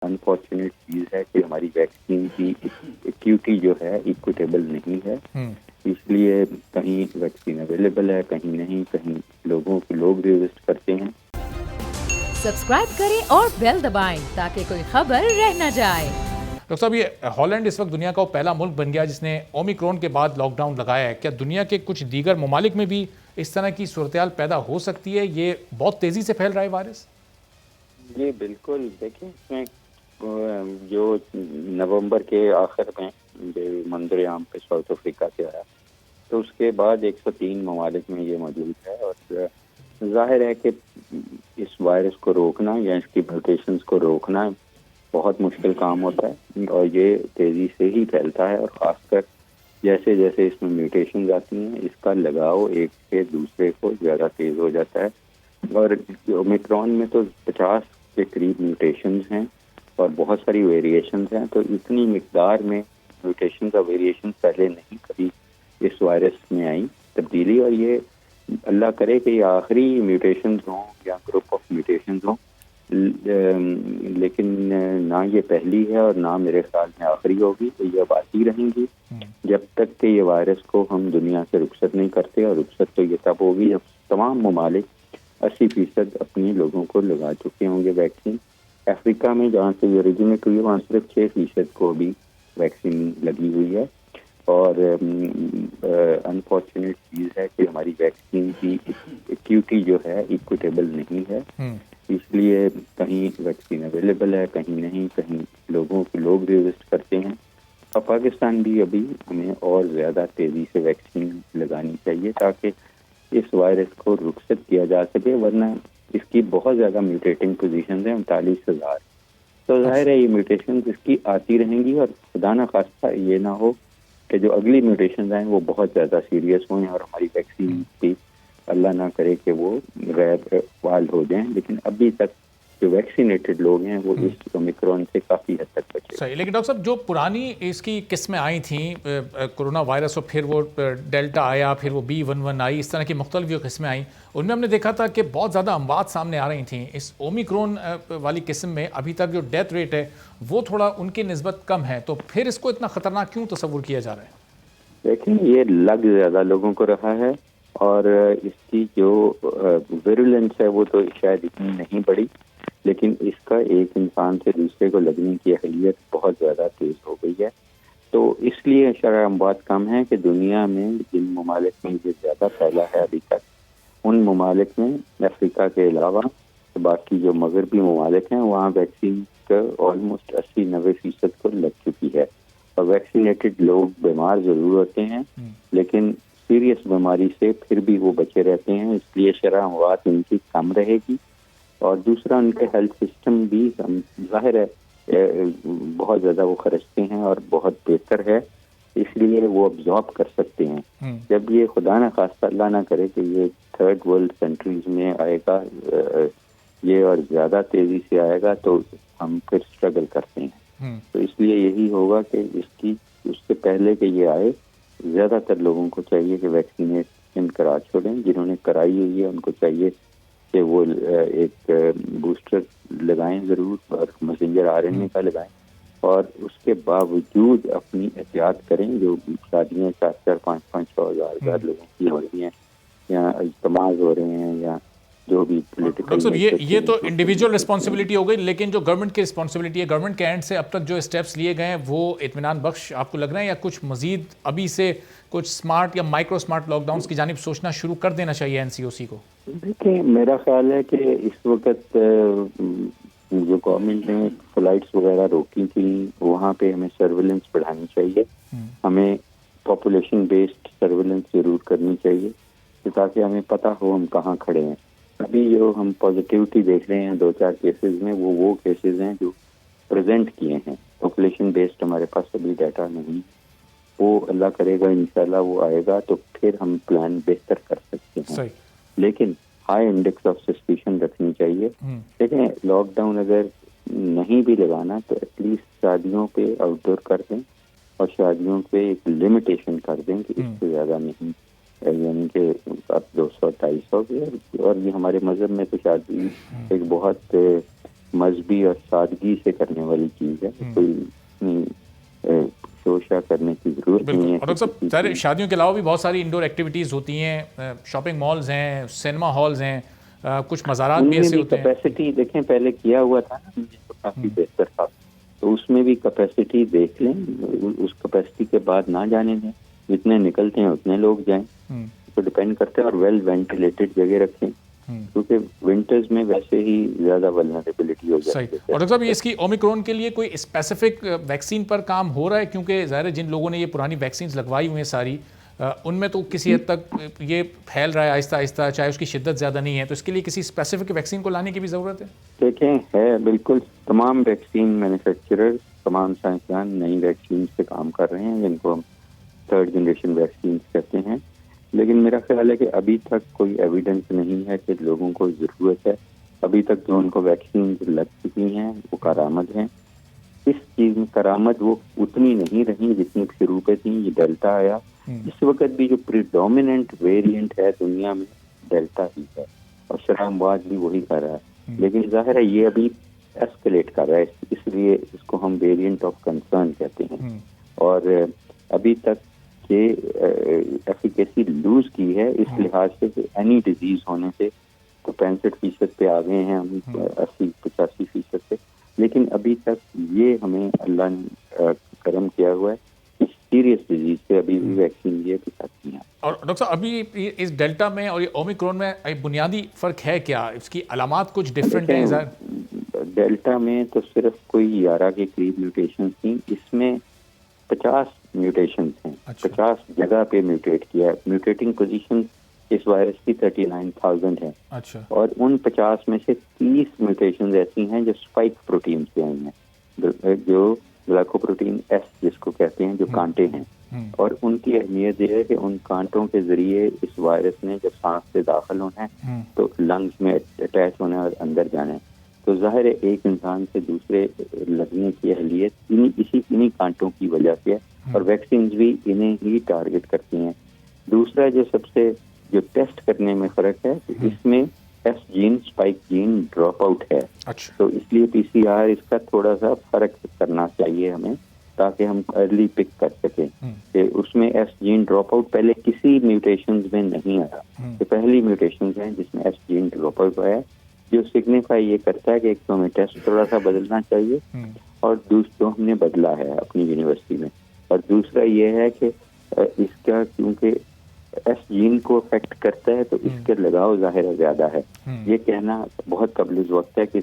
Unfortunate چیز ہے کہ ہماری ویکسین کی ایکیوٹی جو ہے ایکویٹیبل نہیں ہے. اس لیے کہیں ویکسین اویلیبل ہے، کہیں نہیں، کہیں لوگ ریزسٹ کرتے ہیں. سبسکرائب کریں اور بیل دبائیں تاکہ کوئی خبر رہ نہ جائے. ڈاکٹر صاحب، یہ ہالینڈ اس وقت دنیا کا پہلا ملک بن گیا جس نے اومیکرون کے بعد لاک ڈاؤن لگایا ہے. کیا دنیا کے کچھ دیگر ممالک میں بھی اس طرح کی صورتحال پیدا ہو سکتی ہے؟ یہ بہت تیزی سے پھیل رہا ہے وائرس. جی بالکل. دیکھیں اس میں جو نومبر کے آخر میں جو منظر عام پہ ساؤتھ افریقہ سے آیا تو اس کے بعد 103 ممالک میں یہ موجود ہے، اور ظاہر ہے کہ اس وائرس کو روکنا یا اس کی میوٹیشنز کو روکنا بہت مشکل کام ہوتا ہے، اور یہ تیزی سے ہی پھیلتا ہے، اور خاص کر جیسے جیسے اس میں میوٹیشنز آتی ہیں اس کا لگاؤ ایک سے دوسرے کو زیادہ تیز ہو جاتا ہے. اور اومیکرون میں تو 50 کے قریب میوٹیشنز ہیں اور بہت ساری ویریشنز ہیں، تو اتنی مقدار میں میوٹیشنز اور ویریشنز پہلے نہیں کبھی اس وائرس میں آئی تبدیلی. اور یہ اللہ کرے کہ یہ آخری میوٹیشنز ہوں یا گروپ آف میوٹیشنز ہوں، لیکن نہ یہ پہلی ہے اور نہ میرے خیال میں آخری ہوگی. تو یہ اب آتی رہیں گی جب تک کہ یہ وائرس کو ہم دنیا سے رخصت نہیں کرتے، اور رخصت تو یہ تب ہوگی جب تمام ممالک 80% اپنے لوگوں کو لگا چکے ہوں گے ویکسین. افریقہ میں جہاں سے یہ اوریجنیٹ ہوئی ہے وہاں صرف 6% کو بھی ویکسین لگی ہوئی ہے. اور انفارچونیٹ چیز ہے کہ ہماری ویکسین کی ایکیوٹی جو ہے ایکویٹیبل نہیں ہے. اس لیے کہیں ویکسین اویلیبل ہے، کہیں نہیں، کہیں لوگ ریزسٹ کرتے ہیں. اور پاکستان بھی ابھی ہمیں اور زیادہ تیزی سے ویکسین لگانی چاہیے تاکہ اس وائرس کو رخصت کیا جا سکے، ورنہ اس کی بہت زیادہ میوٹیٹنگ پوزیشنز ہیں 39,000. تو ظاہر ہے یہ میوٹیشنز اس کی آتی رہیں گی، اور خدا نہ خواستہ یہ نہ ہو کہ جو اگلی میوٹیشنز آئیں وہ بہت زیادہ سیریس ہوں اور ہماری ویکسین کی اللہ نہ کرے کہ وہ غیر فعال ہو جائیں. لیکن ابھی تک جو ویکسینیٹڈ لوگ ہیں وہ اس اومیکرون سے کافی حد تک بچے. صحیح. لیکن ڈاکٹر صاحب جو پرانی اس کی قسمیں آئی تھیں کرونا وائرس، اور پھر وہ ڈیلٹا آیا، پھر وہ B11 آئی، اس طرح کی مختلف جو قسمیں آئیں ان میں ہم نے دیکھا تھا کہ بہت زیادہ اموات سامنے آ رہی تھیں. اس اومیکرون والی قسم میں ابھی تک جو ڈیتھ ریٹ ہے وہ تھوڑا ان کی نسبت کم ہے، تو پھر اس کو اتنا خطرناک کیوں تصور کیا جا رہا ہے؟ دیکھیں یہ لگ زیادہ لوگوں کو رہا ہے، اور اس کی جو ویرولنس ہے وہ تو شاید اتنی نہیں بڑی، لیکن اس کا ایک انسان سے دوسرے کو لگنے کی اہلیت بہت زیادہ تیز ہو گئی ہے. تو اس لیے شرح اموات کم ہے کہ دنیا میں جن ممالک میں یہ زیادہ پھیلا ہے ابھی تک، ان ممالک میں افریقہ کے علاوہ باقی جو مغربی ممالک ہیں وہاں ویکسین کا آلموسٹ 80-90% کو لگ چکی ہے. اور ویکسینیٹڈ لوگ بیمار ضرور ہوتے ہیں لیکن سیریس بیماری سے پھر بھی وہ بچے رہتے ہیں، اس لیے شرح اموات ان کی کم رہے گی. اور دوسرا ان کے ہیلتھ سسٹم بھی ظاہر ہے بہت زیادہ وہ خرچتے ہیں اور بہت بہتر ہے، اس لیے وہ ابزارب کر سکتے ہیں. جب یہ خدا نہ خواستہ اللہ نہ کرے کہ یہ تھرڈ ورلڈ کنٹریز میں آئے گا یہ اور زیادہ تیزی سے آئے گا تو ہم پھر اسٹرگل کرتے ہیں. تو اس لیے یہی ہوگا کہ اس سے پہلے کہ یہ آئے زیادہ تر لوگوں کو چاہیے کہ ویکسینیشن کرا چھوڑیں. جنہوں نے کرائی ہوئی ہے ان کو چاہیے کہ وہ ایک بوسٹر لگائیں ضرور، اور میسنجر RNA کا لگائیں، اور اس کے باوجود اپنی احتیاط کریں. جو شادیاں 4-4, 5-5, 6,000 لوگوں کی ہو رہی ہیں یا اجتماع ہو رہے ہیں یا جو بھی پولیٹیکل، یہ تو انڈیویجول رسپانسبلٹی ہو گئی، لیکن جو گورنمنٹ کی رسپانسبلٹی ہے، گورنمنٹ کے اینڈ سے اب تک جو اسٹیپس لیے گئے ہیں وہ اطمینان بخش آپ کو لگ رہے ہیں، یا کچھ مزید ابھی سے کچھ اسمارٹ یا مائکرو اسمارٹ لاک ڈاؤنس کی جانب سوچنا شروع کر دینا چاہیے NCOC کو؟ دیکھیں میرا خیال ہے کہ اس وقت جو گورنمنٹ نے فلائٹس وغیرہ روکی تھیں وہاں پہ ہمیں سرویلنس بڑھانی چاہیے. ہمیں پاپولیشن بیسڈ سرویلنس ضرور کرنی چاہیے تاکہ ہمیں پتہ ہو ہم کہاں کھڑے ہیں. ابھی جو ہم پازیٹیوٹی دیکھ رہے ہیں 2-4 کیسز میں وہ کیسز ہیں جو پریزنٹ کیے ہیں. پاپولیشن بیسڈ ہمارے پاس ابھی ڈیٹا نہیں، وہ اللہ کرے گا انشاءاللہ وہ آئے گا تو پھر ہم پلان بہتر کر سکتے ہیں. لیکن ہائی انڈیکس آف سسپیشن رکھنی چاہیے. دیکھیں لاک ڈاؤن اگر نہیں بھی لگانا تو ایٹ لیسٹ شادیوں پہ آؤٹ ڈور کر دیں، اور شادیوں پہ ایک لمیٹیشن کر دیں کہ اس سے زیادہ نہیں، یعنی کہ اب 200-250 اور یہ ہمارے مذہب میں تو شادی ایک بہت مذہبی اور سادگی سے کرنے والی چیز ہے، کوئی شوشہ کرنے کی ضرورت نہیں ہے۔ اور ڈاکٹر صاحب ظاہر شادیوں کے علاوہ بھی بہت ساری انڈور ایکٹیویٹیز ہوتی ہیں، شاپنگ مالز ہیں، سینما ہالز ہیں، کچھ مزارات بھی ایسے ہوتے ہیں۔ کیپیسٹی دیکھیں پہلے کیا ہوا تھا نا تو کافی بہتر تھا، تو اس میں بھی کیپیسٹی دیکھ لیں، اس کیپیسٹی کے بعد نہ جانے دیں، جتنے نکلتے ہیں اتنے لوگ جائیں، تو ڈپینڈ کرتے ہیں، اور ویل وینٹیلیٹڈ جگہ رکھیں کیونکہ ونٹرز میں ویسے ہی زیادہ ولنریبلٹی ہو جاتی ہے۔ صحیح۔ اور ڈاکٹر صاحب اس کی اومیکرون کے لیے کوئی اسپیسیفک ویکسین پر کام ہو رہا ہے؟ کیونکہ ظاہر ہے جن لوگوں نے یہ پرانی ویکسینز لگوائی ہوئی ہیں ساری، ان میں تو کسی حد تک یہ پھیل رہا ہے آہستہ آہستہ، چاہے اس کی شدت زیادہ نہیں ہے، تو اس کے لیے کسی اسپیسیفک ویکسین کو لانے کی بھی ضرورت ہے؟ دیکھیں ہے بالکل، تمام ویکسین مینوفیکچرر، تمام سائنسدان نئی ویکسین پہ کام کر رہے ہیں جن کو ہم 3rd جنریشن ویکسینز کہتے ہیں، لیکن میرا خیال ہے کہ ابھی تک کوئی ایویڈنس نہیں ہے کہ لوگوں کو ضرورت ہے۔ ابھی تک جو ان کو ویکسین لگ چکی ہیں وہ کارآمد ہیں۔ اس چیز میں کارآمد وہ اتنی نہیں رہی جتنی شروع پہ تھیں۔ یہ ڈیلٹا آیا، اس وقت بھی جو پریڈومیننٹ ویریئنٹ ہے دنیا میں ڈیلٹا ہی ہے، اور شرح امواج بھی وہی کر رہا ہے، لیکن ظاہر ہے یہ ابھی ایسکلیٹ کر رہا ہے، اس لیے اس کو ہم ویریئنٹ آف کنسرن کہتے ہیں، اور ابھی تک کہ ایفیکیسی لوز کی ہے اس لحاظ سے کہ اینی ڈیزیز ہونے سے تو 65% پہ آ گئے ہیں ہم، 80-85% پہ، لیکن ابھی تک یہ ہمیں اللہ نے کرم کیا ہوا ہے کہ سیریس ڈیزیز سے ابھی بھی ویکسین یہ بھی سکتی ہیں۔ اور ڈاکٹر صاحب ابھی اس ڈیلٹا میں اور یہ اومیکرون میں بنیادی فرق ہے کیا؟ اس کی علامات کچھ ڈفرینٹ ہیں؟ ڈیلٹا میں تو صرف کوئی 11 کے قریب میوٹیشن تھیں، اس میں 50 میوٹیشنز ہیں، 50 جگہ پہ میوٹیٹ کیا ہے۔ میوٹیٹنگ پوزیشن اس وائرس کی 39,000 ہیں، اور ان 50 میں سے 30 میوٹیشنز ایسی ہیں جو اسپائک پروٹین سے آئی ہیں، جو گلائکوپروٹین ایس جس کو کہتے ہیں، جو کانٹے ہیں، اور ان کی اہمیت یہ ہے کہ ان کانٹوں کے ذریعے اس وائرس نے جب سانس سے داخل ہونا ہے تو لنگز میں اٹیچ ہونا ہے اور اندر جانا ہے، تو ظاہر ہے ایک انسان سے دوسرے لگنے کی اہلیت انہی کانٹوں کی وجہ سے ہے، اور ویکسینز بھی انہیں ہی ٹارگٹ کرتی ہیں۔ دوسرا جو سب سے جو ٹیسٹ کرنے میں فرق ہے کہ اس میں S gene spike gene drop out ہے، تو اس لیے پی سی آر اس کا تھوڑا سا فرق کرنا چاہیے ہمیں تاکہ ہم ارلی پک کر سکیں کہ اس میں ایس جین ڈراپ آؤٹ پہلے کسی میوٹیشنز میں نہیں آیا، تو پہلی میوٹیشنز ہیں جس میں ایس جین ڈراپ آؤٹ آیا، جو سگنیفائی یہ کرتا ہے کہ ایک تو ہمیں ٹیسٹ تھوڑا سا بدلنا چاہیے، اور دوسرا ہم نے بدلا ہے اپنی یونیورسٹی میں، اور دوسرا یہ ہے کہ اس کا کیونکہ ایس جین کو افیکٹ کرتا ہے تو اس کے لگاؤ ظاہر زیادہ ہے، یہ کہنا بہت قبل وقت ہے کہ